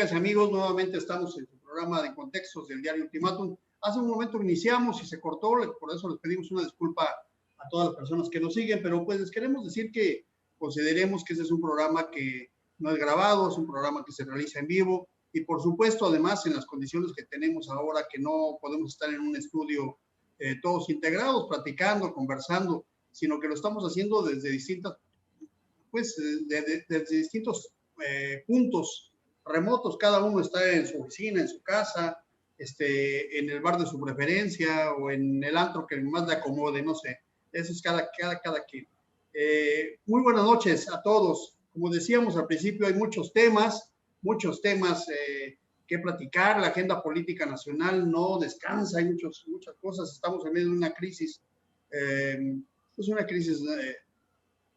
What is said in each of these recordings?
amigas y amigos, nuevamente estamos en el programa de Contextos del diario Ultimátum. Hace un momento iniciamos y se cortó, por eso les pedimos una disculpa a todas las personas que nos siguen, pero pues les queremos decir que consideremos que este es un programa que no es grabado, es un programa que se realiza en vivo y por supuesto además en las condiciones que tenemos ahora, que no podemos estar en un estudio todos integrados, platicando, conversando, sino que lo estamos haciendo desde distintas, pues desde distintos puntos remotos. Cada uno está en su oficina, en su casa, en el bar de su preferencia o en el antro que más le acomode, no sé. Eso es cada quien. Muy buenas noches a todos. Como decíamos al principio, hay muchos temas que platicar. La agenda política nacional no descansa, hay muchas cosas. Estamos en medio de una crisis. Es una crisis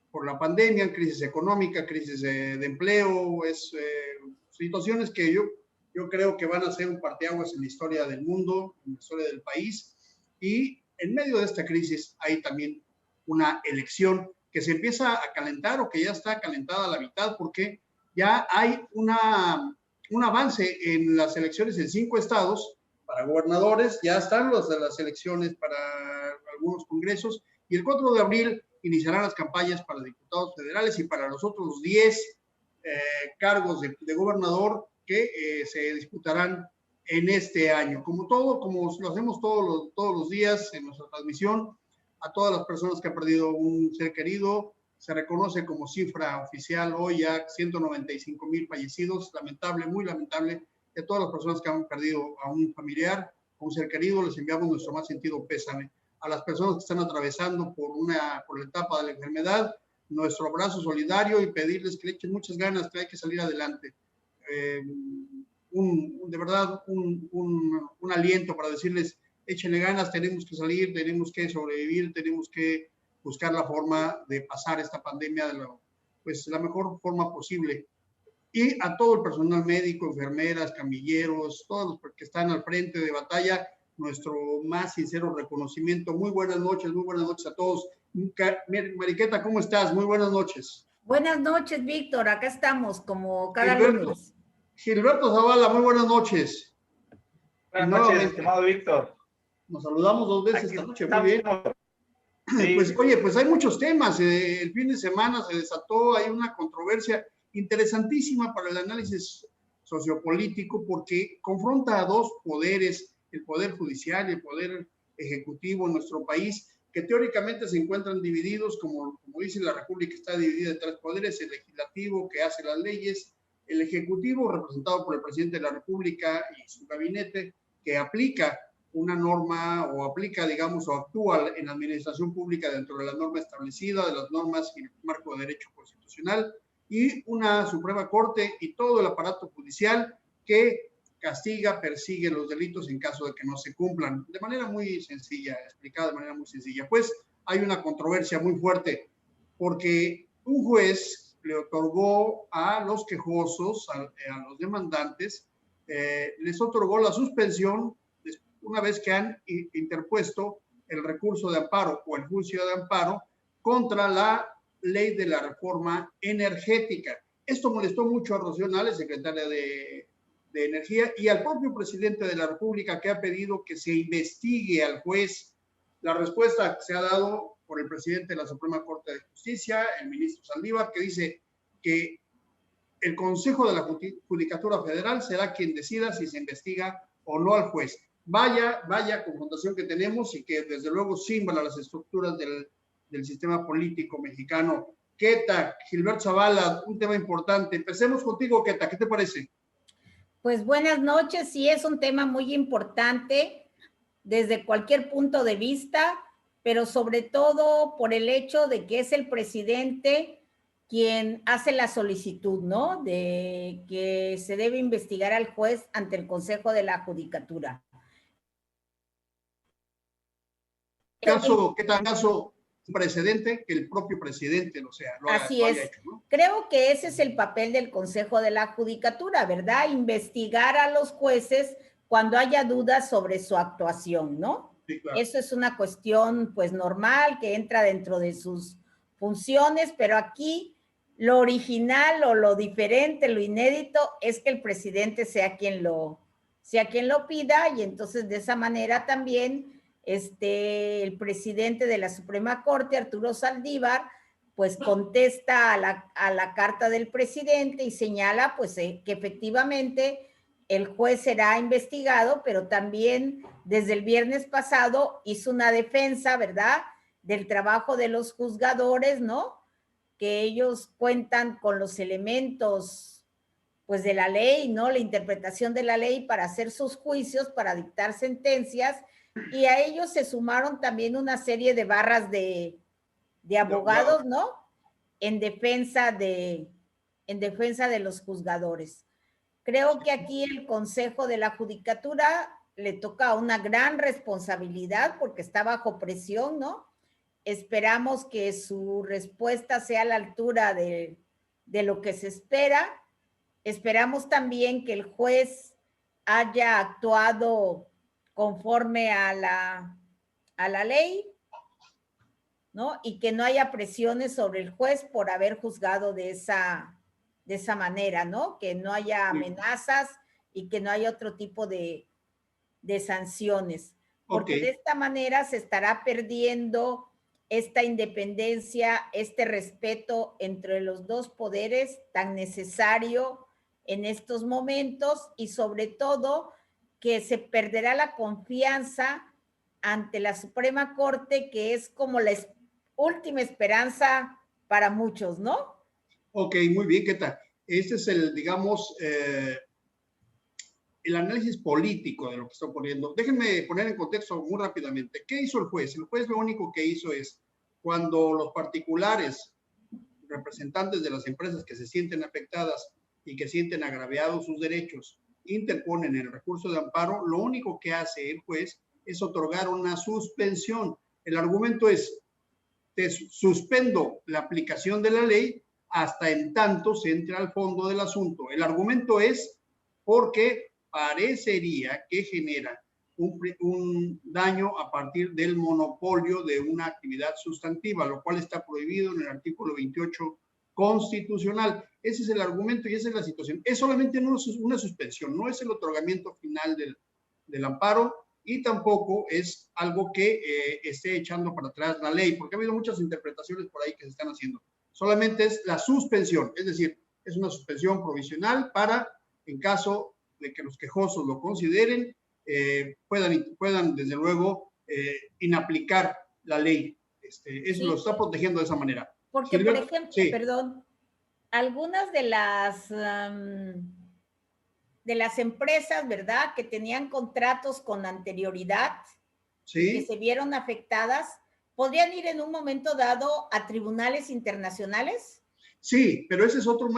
por la pandemia, crisis económica, crisis de empleo, situaciones que yo creo que van a ser un parteaguas en la historia del mundo, en la historia del país. Y en medio de esta crisis hay también una elección que se empieza a calentar o que ya está calentada a la mitad, porque ya hay un avance en las elecciones en 5 estados para gobernadores, ya están las elecciones para algunos congresos, y el 4 de abril iniciarán las campañas para diputados federales y para los otros 10 cargos de gobernador que se disputarán en este año. Como lo hacemos todos los días en nuestra transmisión, a todas las personas que han perdido un ser querido, se reconoce como cifra oficial hoy ya 195,000 fallecidos, lamentable, muy lamentable, de todas las personas que han perdido a un familiar, a un ser querido, les enviamos nuestro más sentido pésame. A las personas que están atravesando por la etapa de la enfermedad, nuestro abrazo solidario y pedirles que le echen muchas ganas, que hay que salir adelante. De verdad, un aliento para decirles, échenle ganas, tenemos que salir, tenemos que sobrevivir, tenemos que buscar la forma de pasar esta pandemia de la mejor forma posible. Y a todo el personal médico, enfermeras, camilleros, todos los que están al frente de batalla, nuestro más sincero reconocimiento. Muy buenas noches a todos. Mariqueta, ¿cómo estás? Muy buenas noches. Buenas noches, Víctor. Acá estamos como cada lunes. Gilberto Zavala, muy buenas noches. Buenas noches, estimado Víctor. Nos saludamos 2 veces esta noche, muy bien. Sí. Pues hay muchos temas. El fin de semana se desató, hay una controversia interesantísima para el análisis sociopolítico porque confronta a 2 poderes, el poder judicial y el poder ejecutivo en nuestro país, que teóricamente se encuentran divididos, como dice la República, está dividida en 3 poderes: el legislativo, que hace las leyes; el ejecutivo, representado por el presidente de la República y su gabinete, que aplica una norma o aplica, digamos, o actúa en la administración pública dentro de la norma establecida, de las normas y el marco de derecho constitucional, y una Suprema Corte y todo el aparato judicial que castiga, persigue los delitos en caso de que no se cumplan. De manera muy sencilla, explicada de manera muy sencilla. Pues hay una controversia muy fuerte porque un juez le otorgó a los quejosos, a los demandantes, les otorgó la suspensión una vez que han interpuesto el recurso de amparo o el juicio de amparo contra la ley de la reforma energética. Esto molestó mucho a Rocío Nale, secretaria de Energía, y al propio presidente de la República, que ha pedido que se investigue al juez. La respuesta se ha dado por el presidente de la Suprema Corte de Justicia, el ministro Saldívar, que dice que el Consejo de la Judicatura Federal será quien decida si se investiga o no al juez. Vaya confrontación que tenemos y que desde luego simbra las estructuras del sistema político mexicano. Queta, Gilberto Zavala, un tema importante. Empecemos contigo, Queta, ¿qué te parece? Pues buenas noches, sí, es un tema muy importante desde cualquier punto de vista, pero sobre todo por el hecho de que es el presidente quien hace la solicitud, ¿no? De que se debe investigar al juez ante el Consejo de la Judicatura. ¿Qué tal caso precedente que el propio presidente lo haya hecho, ¿no? Creo que ese es el papel del Consejo de la Judicatura, ¿verdad? Investigar a los jueces cuando haya dudas sobre su actuación, ¿no? Sí, claro. Eso es una cuestión, pues, normal, que entra dentro de sus funciones, pero aquí Lo original o lo diferente, lo inédito, es que el presidente sea quien lo pida, y entonces de esa manera también el presidente de la Suprema Corte, Arturo Saldívar, pues contesta a la carta del presidente y señala pues que efectivamente el juez será investigado, pero también desde el viernes pasado hizo una defensa, ¿verdad?, del trabajo de los juzgadores, ¿no?, que ellos cuentan con los elementos pues de la ley, ¿no?, la interpretación de la ley para hacer sus juicios, para dictar sentencias, y a ellos se sumaron también una serie de barras de abogados, ¿no?, en defensa de los juzgadores. Creo que aquí el Consejo de la Judicatura le toca una gran responsabilidad porque está bajo presión, ¿no? Esperamos que su respuesta sea a la altura de lo que se espera. Esperamos también que el juez haya actuado conforme a la ley, ¿no? Y que no haya presiones sobre el juez por haber juzgado de esa manera, ¿no? Que no haya amenazas y que no haya otro tipo de sanciones. Porque de esta manera se estará perdiendo esta independencia, este respeto entre los dos poderes tan necesario en estos momentos, y sobre todo que se perderá la confianza ante la Suprema Corte, que es como la última esperanza para muchos, ¿no? Ok, muy bien, ¿qué tal? Este es el, digamos, el análisis político de lo que está ocurriendo. Déjenme poner en contexto muy rápidamente. ¿Qué hizo el juez? El juez lo único que hizo es, cuando los particulares, representantes de las empresas que se sienten afectadas y que sienten agraviados sus derechos, interponen el recurso de amparo, lo único que hace el juez es otorgar una suspensión. El argumento es, te suspendo la aplicación de la ley hasta en tanto se entre al fondo del asunto. El argumento es porque parecería que genera un daño a partir del monopolio de una actividad sustantiva, lo cual está prohibido en el artículo 28 constitucional. Ese es el argumento y esa es la situación. Es solamente una suspensión, no es el otorgamiento final del amparo, y tampoco es algo que esté echando para atrás la ley, porque ha habido muchas interpretaciones por ahí que se están haciendo. Solamente es la suspensión, es decir, es una suspensión provisional para, en caso de que los quejosos lo consideren, puedan desde luego inaplicar la ley. Eso lo está protegiendo de esa manera. Porque, por ejemplo, perdón, algunas de las empresas, ¿verdad?, que tenían contratos con anterioridad, que se vieron afectadas, ¿podrían ir en un momento dado a tribunales internacionales? Sí, pero ese es otro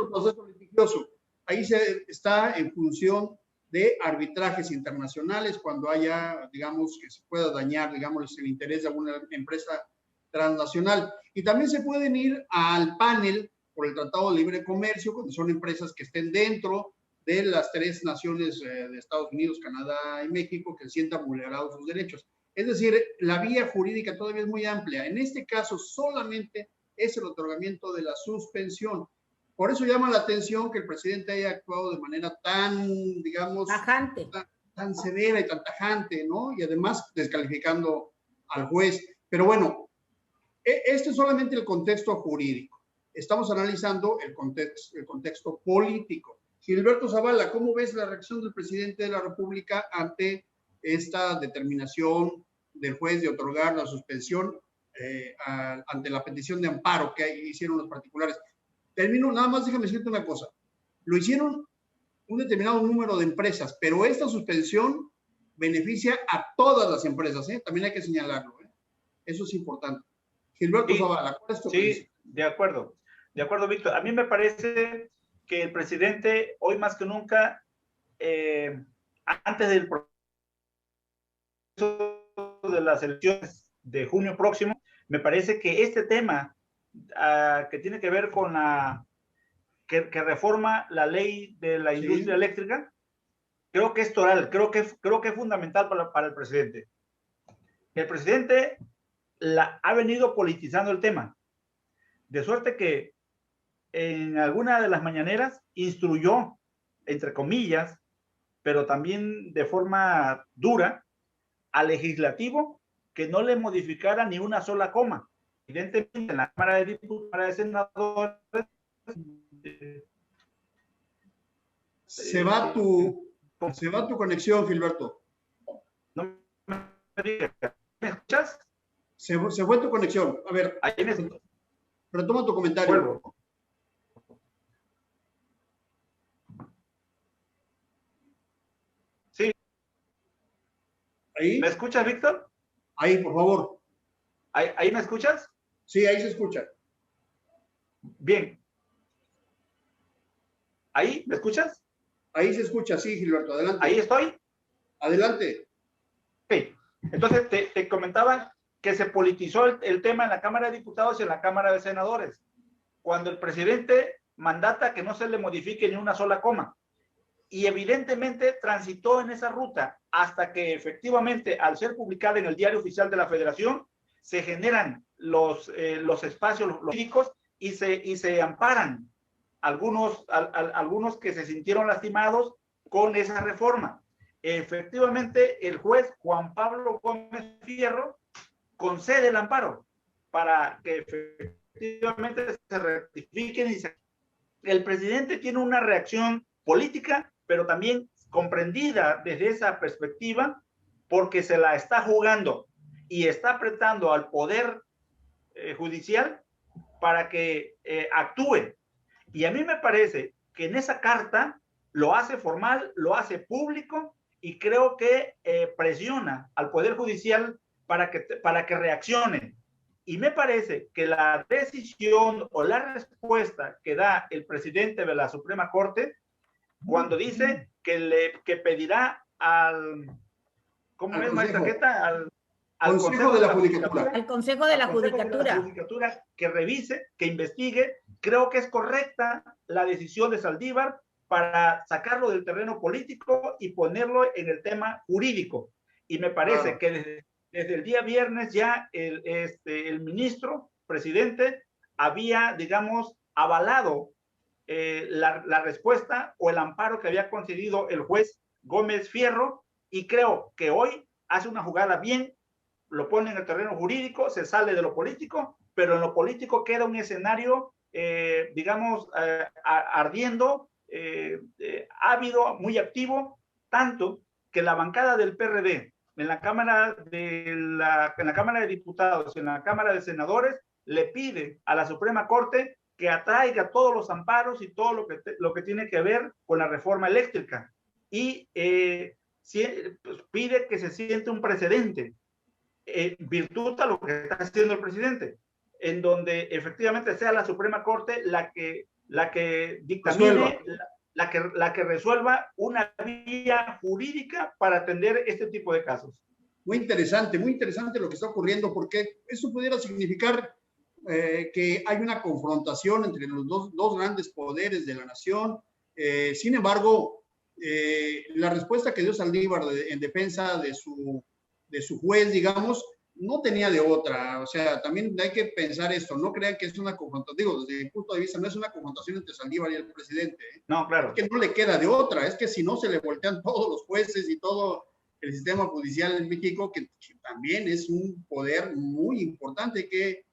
proceso litigioso. Ahí está en función de arbitrajes internacionales, cuando haya, digamos, que se pueda dañar, digamos, el interés de alguna empresa transnacional. Y también se pueden ir al panel por el Tratado de Libre Comercio, cuando son empresas que estén dentro de las tres naciones de Estados Unidos, Canadá y México, que sientan vulnerados sus derechos. Es decir, la vía jurídica todavía es muy amplia. En este caso, solamente es el otorgamiento de la suspensión. Por eso llama la atención que el presidente haya actuado de manera tan, digamos, tajante, tan severa y tan tajante, ¿no? Y además descalificando al juez. Pero bueno, este es solamente el contexto jurídico. Estamos analizando el contexto político. Gilberto Zavala, ¿cómo ves la reacción del presidente de la República ante esta determinación del juez de otorgar la suspensión ante la petición de amparo que hicieron los particulares? Termino, nada más déjame decirte una cosa. Lo hicieron un determinado número de empresas, pero esta suspensión beneficia a todas las empresas, ¿eh? También hay que señalarlo, ¿eh? Eso es importante. Gilberto Zavala, ¿cuál es tu opinión? De acuerdo, Víctor. A mí me parece que el presidente, hoy más que nunca, antes del proceso de las elecciones de junio próximo, me parece que este tema que tiene que ver con que reforma la ley de la industria eléctrica, creo que es toral, creo que es fundamental para el presidente. El presidente ha venido politizando el tema. De suerte que en alguna de las mañaneras instruyó, entre comillas, pero también de forma dura, al legislativo que no le modificara ni una sola coma. Evidentemente, en la Cámara de Diputados, de Senadores, se va tu conexión, Gilberto. No ¿me escuchas? Se fue tu conexión. A ver, Ahí me retoma tu comentario. vuelvo. Sí. ¿Ahí? ¿Me escuchas, Víctor? Ahí, por favor. ¿Ahí me escuchas? Sí, ahí se escucha. Bien. ¿Ahí me escuchas? Ahí se escucha, sí, Gilberto, adelante. ¿Ahí estoy? Adelante. Sí. Entonces, te comentaba que se politizó el tema en la Cámara de Diputados y en la Cámara de Senadores, cuando el presidente mandata que no se le modifique ni una sola coma. Y evidentemente transitó en esa ruta hasta que efectivamente, al ser publicada en el Diario Oficial de la Federación, se generan los espacios jurídicos y se amparan algunos que se sintieron lastimados con esa reforma. Efectivamente, el juez Juan Pablo Gómez Fierro concede el amparo para que efectivamente se rectifiquen el presidente tiene una reacción política, pero también comprendida desde esa perspectiva, porque se la está jugando y está apretando al poder judicial para que actúe. Y a mí me parece que en esa carta lo hace formal, lo hace público y creo que presiona al Poder Judicial para que reaccione. Y me parece que la decisión o la respuesta que da el presidente de la Suprema Corte cuando dice que pedirá al ¿cómo es, maestra Queta? Al Consejo de la Judicatura. Al Consejo de la Judicatura que revise, que investigue. Creo que es correcta la decisión de Saldívar para sacarlo del terreno político y ponerlo en el tema jurídico. Y me parece que desde el día viernes ya el ministro, presidente, había, digamos, avalado la respuesta o el amparo que había concedido el juez Gómez Fierro, y creo que hoy hace una jugada bien, lo pone en el terreno jurídico, se sale de lo político, pero en lo político queda un escenario, digamos, ardiendo, ávido, muy activo, tanto que la bancada del PRD en la Cámara de Diputados, en la Cámara de Senadores, le pide a la Suprema Corte que atraiga todos los amparos y todo lo que tiene que ver con la reforma eléctrica. Y pues, pide que se siente un precedente, virtud a lo que está haciendo el presidente, en donde efectivamente sea la Suprema Corte la que dictamine, la que resuelva una vía jurídica para atender este tipo de casos. Muy interesante lo que está ocurriendo, porque eso pudiera significar que hay una confrontación entre los dos grandes poderes de la nación. Sin embargo, la respuesta que dio Saldívar en defensa de su juez, digamos, no tenía de otra. O sea, también hay que pensar esto. No crean que es una confrontación. Digo, desde mi punto de vista, no es una confrontación entre Saldívar y el presidente. No, claro. Es que no le queda de otra. Es que si no, se le voltean todos los jueces y todo el sistema judicial en México, que también es un poder muy importante que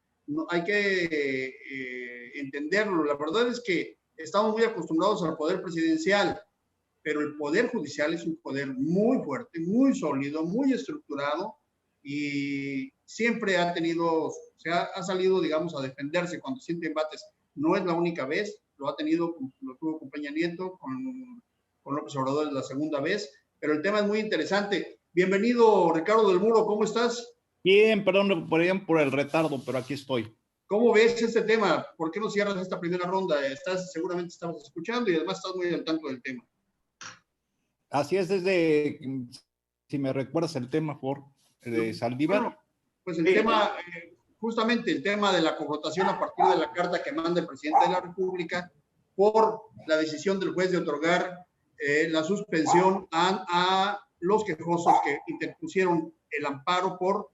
hay que entenderlo. La verdad es que estamos muy acostumbrados al poder presidencial, pero el poder judicial es un poder muy fuerte, muy sólido, muy estructurado, y siempre ha salido, digamos, a defenderse cuando siente embates. No es la única vez, lo tuvo con Peña Nieto, con López Obrador es la segunda vez, pero el tema es muy interesante. Bienvenido, Ricardo del Muro, ¿cómo estás? Bien, perdón por el retardo, pero aquí estoy. ¿Cómo ves este tema? ¿Por qué no cierras esta primera ronda? Seguramente estamos escuchando y además estás muy al tanto del tema. Así es, si me recuerdas el tema, de Saldívar. Bueno, pues el tema, justamente el tema de la confrontación a partir de la carta que manda el presidente de la República por la decisión del juez de otorgar la suspensión a los quejosos que interpusieron el amparo por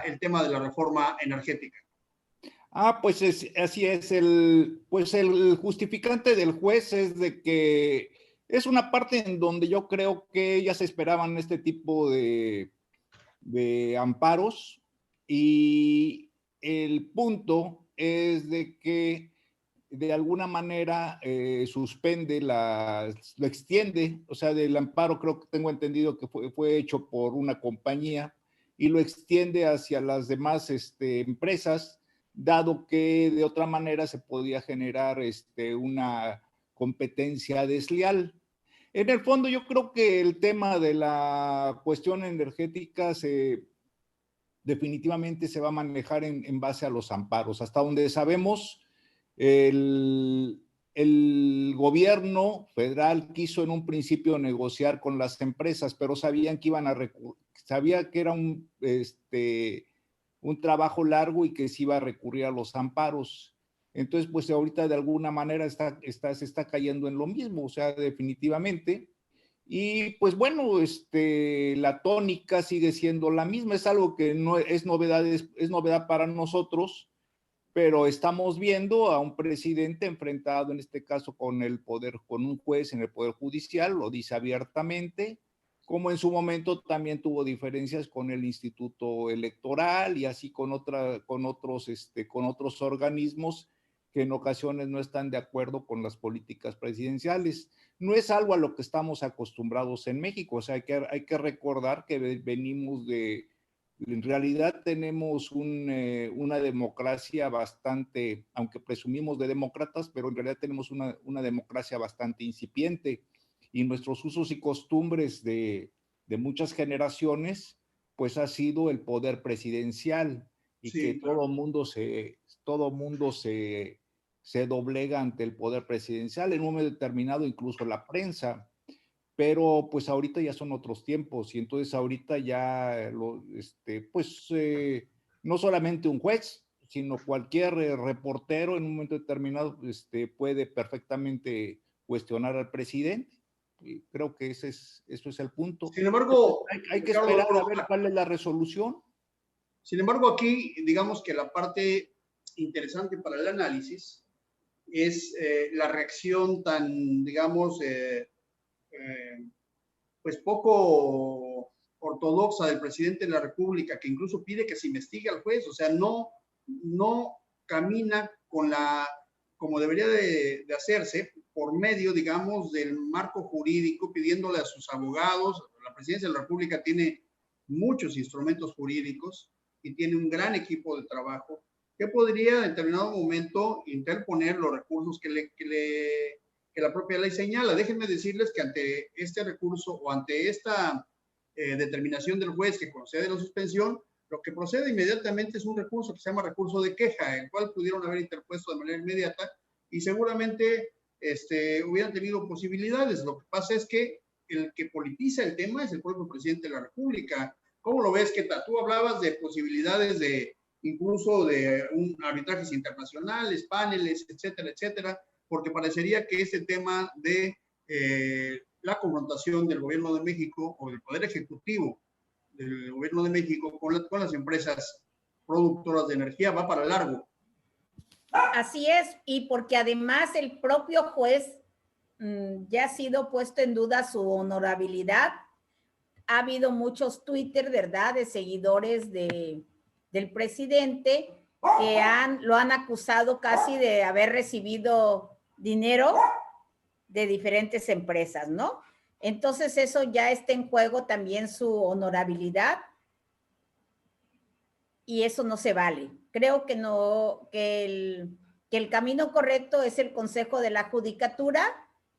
el tema de la reforma energética. Pues así es. Pues el justificante del juez es de que es una parte en donde yo creo que ya se esperaban este tipo de amparos, y el punto es de que de alguna manera suspende, lo extiende, o sea, del amparo creo que tengo entendido que fue hecho por una compañía y lo extiende hacia las demás empresas, dado que de otra manera se podía generar una competencia desleal. En el fondo, yo creo que el tema de la cuestión energética definitivamente se va a manejar en base a los amparos. Hasta donde sabemos, el gobierno federal quiso en un principio negociar con las empresas, pero sabían que sabía que era un trabajo largo y que se iba a recurrir a los amparos. Entonces, pues ahorita de alguna manera se está cayendo en lo mismo, o sea, definitivamente. Y pues bueno, la tónica sigue siendo la misma, es algo que no es novedad, es novedad para nosotros, pero estamos viendo a un presidente enfrentado en este caso con un juez en el Poder Judicial, lo dice abiertamente, como en su momento también tuvo diferencias con el Instituto Electoral y así con otros organismos que en ocasiones no están de acuerdo con las políticas presidenciales. No es algo a lo que estamos acostumbrados en México, o sea, hay que recordar que venimos en realidad tenemos una democracia bastante, aunque presumimos de demócratas, pero en realidad tenemos una democracia bastante incipiente, y nuestros usos y costumbres de muchas generaciones, pues ha sido el poder presidencial, y sí, que claro, todo mundo se doblega ante el poder presidencial, en un momento determinado incluso la prensa. Pero pues ahorita ya son otros tiempos, y entonces ahorita ya no solamente un juez, sino cualquier reportero en un momento determinado puede perfectamente cuestionar al presidente. Y creo que eso es el punto. Sin embargo, hay que esperar a ver cuál es la resolución. Sin embargo, aquí digamos que la parte interesante para el análisis es la reacción tan, digamos, pues poco ortodoxa del presidente de la República, que incluso pide que se investigue al juez, o sea, no camina como debería de hacerse, por medio, digamos, del marco jurídico, pidiéndole a sus abogados. La presidencia de la República tiene muchos instrumentos jurídicos y tiene un gran equipo de trabajo que podría en determinado momento interponer los recursos que la propia ley señala. Déjenme decirles que ante este recurso o ante esta determinación del juez que concede la suspensión, lo que procede inmediatamente es un recurso que se llama recurso de queja, el cual pudieron haber interpuesto de manera inmediata y seguramente hubieran tenido posibilidades. Lo que pasa es que el que politiza el tema es el propio presidente de la República. ¿Cómo lo ves, Queta? Tú hablabas de posibilidades incluso de arbitrajes internacionales, paneles, etcétera, etcétera, porque parecería que este tema de la confrontación del gobierno de México o del Poder Ejecutivo del gobierno de México con las empresas productoras de energía va para largo. Así es, y porque además el propio juez ya ha sido puesto en duda su honorabilidad. Ha habido muchos Twitter, ¿verdad?, de seguidores del presidente que lo han acusado casi de haber recibido dinero de diferentes empresas, ¿no? Entonces eso ya está en juego también su honorabilidad y eso no se vale. Creo que no, que el camino correcto es el Consejo de la Judicatura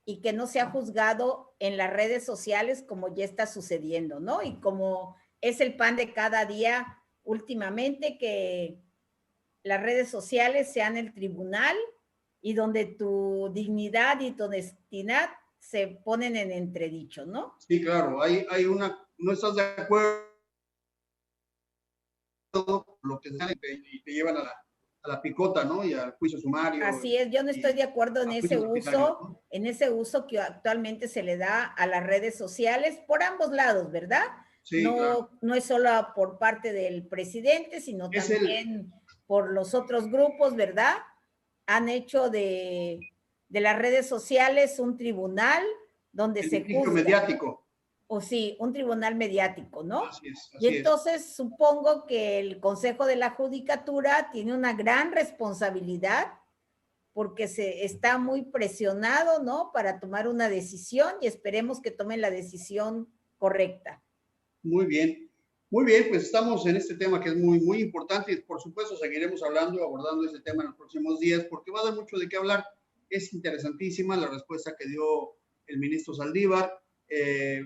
y que no sea juzgado en las redes sociales como ya está sucediendo, ¿no? Y como es el pan de cada día últimamente, que las redes sociales sean el tribunal y donde tu dignidad y tu honestidad se ponen en entredicho, ¿no? Sí, claro, no estás de acuerdo lo que sea y te llevan a la picota, ¿no? Y al juicio sumario. Así es, yo no estoy de acuerdo en ese uso, ¿no? En ese uso que actualmente se le da a las redes sociales por ambos lados, ¿verdad? Sí, no, claro. No es solo por parte del presidente, sino también por los otros grupos, ¿verdad? Han hecho de las redes sociales un tribunal donde se juzga. Mediático. O sí, un tribunal mediático, ¿no? Así es, y entonces supongo que el Consejo de la Judicatura tiene una gran responsabilidad porque se está muy presionado, ¿no? Para tomar una decisión y esperemos que tomen la decisión correcta. Muy bien, pues estamos en este tema que es muy, muy importante y por supuesto seguiremos abordando este tema en los próximos días porque va a dar mucho de qué hablar. Es interesantísima la respuesta que dio el ministro Saldívar.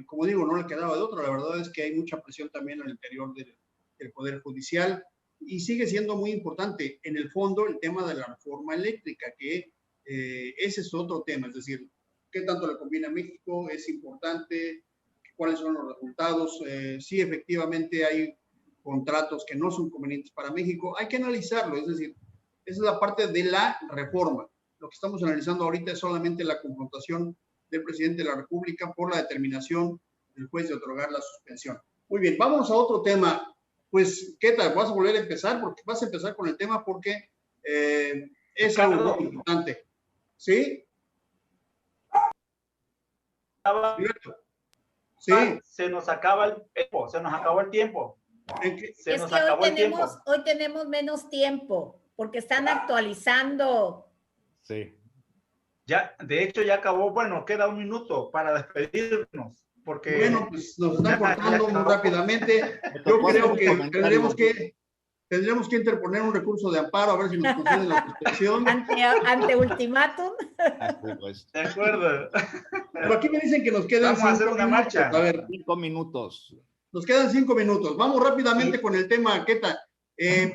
Como digo, no le quedaba de otra. La verdad es que hay mucha presión también al interior del Poder Judicial y sigue siendo muy importante en el fondo el tema de la reforma eléctrica, que ese es otro tema, es decir, qué tanto le conviene a México, es importante, cuáles son los resultados, si efectivamente hay contratos que no son convenientes para México, hay que analizarlo, es decir, esa es la parte de la reforma. Lo que estamos analizando ahorita es solamente la confrontación del presidente de la República por la determinación del juez de otorgar la suspensión. Muy bien, vamos a otro tema. Pues, ¿qué tal? ¿Vas a volver a empezar? Porque vas a empezar con el tema porque es algo muy importante. ¿Sí? Sí. Se nos acaba el tiempo, se nos acabó el tiempo. Hoy tenemos menos tiempo porque están actualizando. Sí. Ya, de hecho ya acabó, bueno, queda un minuto para despedirnos, porque... Bueno, pues nos están cortando muy rápidamente. Yo creo que tendremos que interponer un recurso de amparo a ver si nos conceden la suspensión. Ante ultimátum. De acuerdo. Pero aquí me dicen que nos quedan 5 minutos. A ver, 5 minutos. Nos quedan 5 minutos. Vamos rápidamente con el tema, Queta.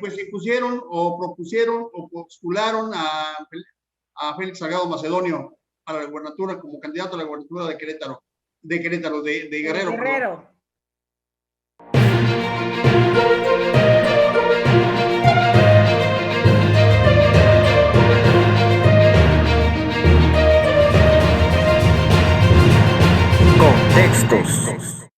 Pues impusieron o propusieron o postularon a Félix Salgado Macedonio para la gubernatura como candidato a la gubernatura de Guerrero. Guerrero.